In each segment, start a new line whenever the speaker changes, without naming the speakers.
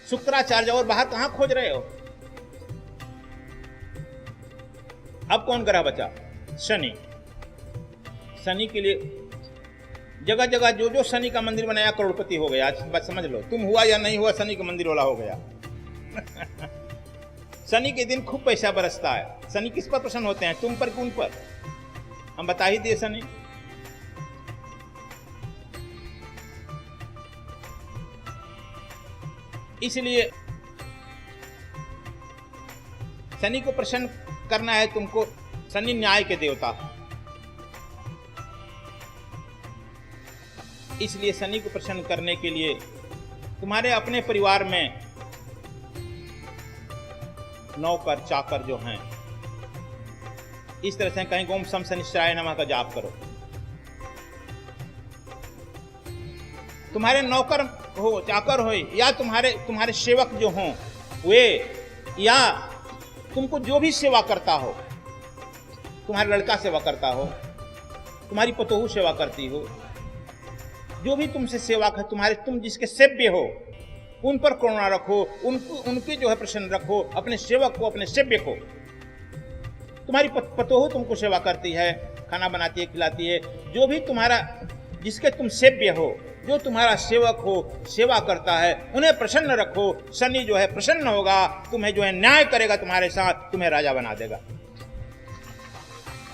शुक्राचार्य और बाहर कहां खोज रहे हो? अब कौन ग्रह बचा? शनि। शनि के लिए जगह जगह जो जो शनि का मंदिर बनाया करोड़पति हो गया। आज बात समझ लो, तुम हुआ या नहीं हुआ, शनि का मंदिर वाला हो गया। शनि के दिन खूब पैसा बरसता है। शनि किस पर प्रसन्न होते हैं, तुम पर कि उन पर? हम बता ही दिए शनि। इसलिए शनि को प्रसन्न करना है तुमको। शनि न्याय के देवता, इसलिए शनि को प्रसन्न करने के लिए तुम्हारे अपने परिवार में नौकर चाकर जो हैं, इस तरह से कहीं ओम सम शनिश्चराय नमः का जाप करो। तुम्हारे नौकर हो, चाकर हो, या तुम्हारे सेवक जो हों वे, या तुमको जो भी सेवा करता हो, तुम्हारा लड़का सेवा करता हो, तुम्हारी पतोहू सेवा करती हो, जो भी तुमसे सेवा कर, तुम जिसके सेव्य हो, उन पर करुणा रखो, उनके जो है प्रसन्न रखो, अपने सेवक को, अपने सेव्य को। तुम्हारी पतोहू तुमको सेवा करती है, खाना बनाती है, खिलाती है, जो भी तुम्हारा, जिसके तुम सेव्य हो, जो तुम्हारा सेवक हो, सेवा करता है, उन्हें प्रसन्न रखो। शनि जो है प्रसन्न होगा, तुम्हें जो है न्याय करेगा तुम्हारे साथ, तुम्हें राजा बना देगा।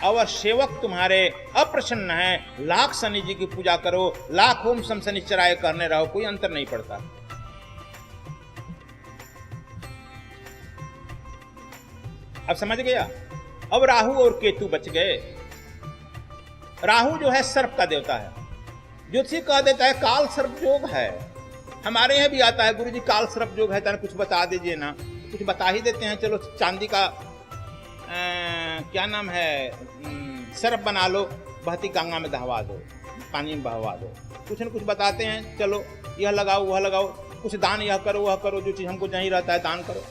और सेवक तुम्हारे अप्रसन्न है, लाख शनि जी की पूजा करो, लाख ओम सम शनिश्चराय करने रहो, कोई अंतर नहीं पड़ता। अब समझ गया? अब राहु और केतु बच गए। राहु जो है सर्प का देवता है। ज्योतिषी कह देता है काल सर्प योग है। हमारे यहाँ भी आता है, गुरुजी काल सर्प योग है, तो कुछ बता दीजिए ना। कुछ बता ही देते हैं, चलो चांदी का क्या नाम है, सर्प बना लो, बहती गंगा में दहवा दो, पानी में बहवा दो, कुछ न कुछ बताते हैं। चलो यह लगाओ, वह लगाओ, कुछ दान यह करो, वह करो, जो चीज हमको नहीं रहता है दान करो।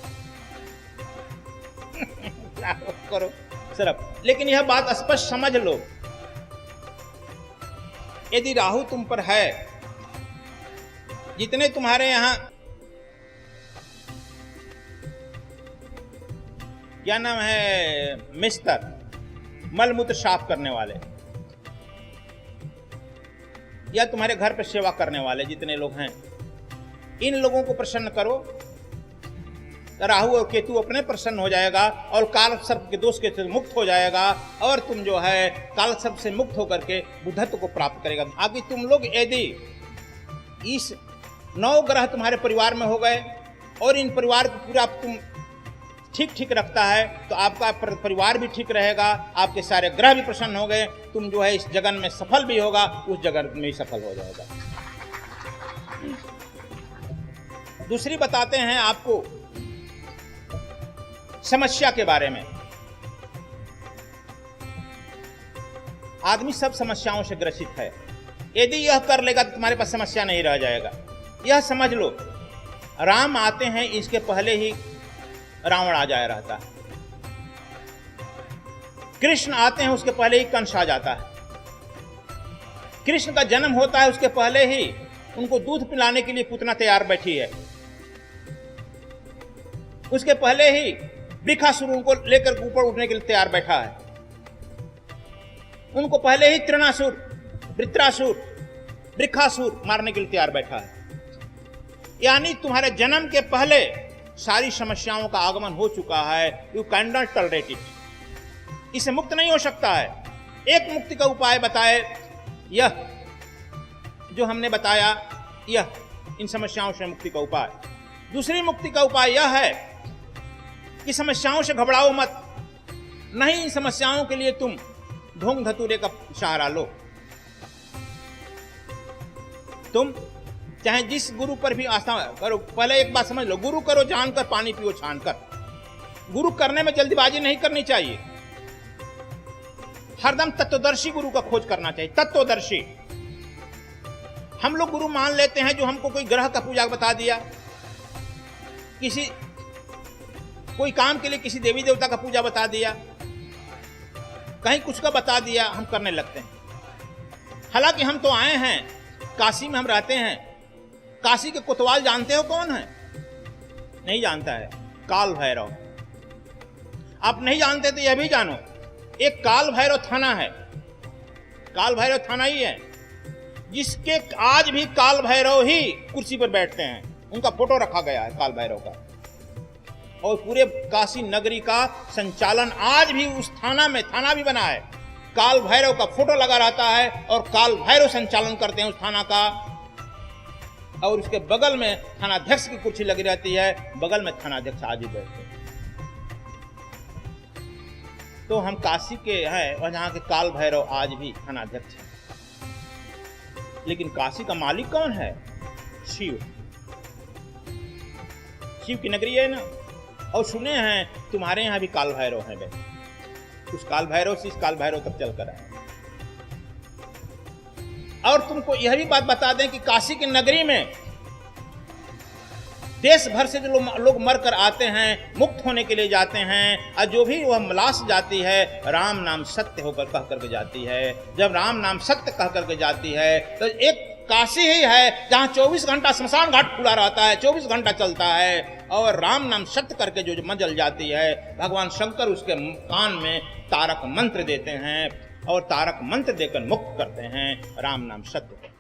करो सर्प। लेकिन यह बात स्पष्ट समझ लो, यदि राहु तुम पर है, जितने तुम्हारे यहां क्या नाम है, मिस्टर, मलमूत्र साफ करने वाले, या तुम्हारे घर पर सेवा करने वाले जितने लोग हैं, इन लोगों को प्रसन्न करो, तो राहु और केतु अपने प्रसन्न हो जाएगा और काल सर्प के दोष के मुक्त हो जाएगा, और तुम जो है काल सर्प से मुक्त होकर के बुद्धत्व को प्राप्त करेगा। आगे तुम लोग यदि इस 9 ग्रह तुम्हारे परिवार में हो गए और इन परिवार को पूरा तुम ठीक रखता है, तो आपका परिवार भी ठीक रहेगा, आपके सारे ग्रह भी प्रसन्न हो गए, तुम जो है इस जगन में सफल भी होगा, उस जगन में भी सफल हो जाएगा। दूसरी बताते हैं आपको समस्या के बारे में। आदमी सब समस्याओं से ग्रसित है। यदि यह कर लेगा तो तुम्हारे पास समस्या नहीं रह जाएगा। यह समझ लो, राम आते हैं इसके पहले ही रावण आ जाया रहता है। कृष्ण आते हैं उसके पहले ही कंस आ जाता है। कृष्ण का जन्म होता है उसके पहले ही उनको दूध पिलाने के लिए पूतना तैयार बैठी है। उसके पहले ही वृक्षासुर उनको लेकर ऊपर उठने के लिए तैयार बैठा है। उनको पहले ही तृणासुर, वृत्रासुर, वृक्षासुर मारने के लिए तैयार बैठा है। यानी तुम्हारे जन्म के पहले सारी समस्याओं का आगमन हो चुका है। You can not tolerate it. इससे मुक्त नहीं हो सकता है। एक मुक्ति का उपाय बताए, यह जो हमने बताया, यह इन समस्याओं से मुक्ति का उपाय। दूसरी मुक्ति का उपाय यह है कि समस्याओं से घबराओ मत। नहीं, इन समस्याओं के लिए तुम ढोंग धतूरे का सहारा लो। तुम चाहे जिस गुरु पर भी आस्था करो, पहले एक बात समझ लो, गुरु करो जानकर, पानी पियो छानकर। गुरु करने में जल्दबाजी नहीं करनी चाहिए। हरदम तत्वदर्शी गुरु का खोज करना चाहिए। तत्वदर्शी। हम लोग गुरु मान लेते हैं जो हमको कोई ग्रह का पूजा बता दिया, कोई काम के लिए किसी देवी देवता का पूजा बता दिया, कहीं कुछ का बता दिया, हम करने लगते हैं। हालांकि हम तो आए हैं, काशी में हम रहते हैं। काशी के कोतवाल जानते हो कौन है? नहीं जानता है, काल भैरव। आप नहीं जानते तो यह भी जानो, एक काल भैरव थाना है, काल भैरव थाना ही है, जिसके आज भी काल भैरव ही कुर्सी पर बैठते हैं, उनका फोटो रखा गया है काल भैरव का। और पूरे काशी नगरी का संचालन आज भी उस थाना में, थाना भी बना है, काल भैरव का फोटो लगा रहता है और काल भैरव संचालन करते हैं उस थाना का। और उसके बगल में थानाध्यक्ष की कुर्सी लगी रहती है, बगल में थानाध्यक्ष आज भी बैठते हैं। तो हम काशी के हैं और यहाँ के काल भैरव आज भी थानाध्यक्ष हैं। लेकिन काशी का मालिक कौन है? शिव। शिव की नगरी है ना। और सुने हैं तुम्हारे यहाँ भी काल भैरव हैं भाई, उस काल भैरव से इस काल भैरव तक चलकर आए। और तुमको यह भी बात बता दें कि काशी की नगरी में देश भर से जो लोग मर कर आते हैं, मुक्त होने के लिए जाते हैं, और जो भी वह लाश जाती है, राम नाम सत्य होकर कह करके जाती है। जब राम नाम सत्य कह करके जाती है तो एक काशी ही है जहाँ 24 घंटा श्मशान घाट खुला रहता है, 24 घंटा चलता है। और राम नाम सत्य करके जो मंजल जाती है, भगवान शंकर उसके कान में तारक मंत्र देते हैं और तारक मंत्र देकर मुक्त करते हैं राम नाम सत्य।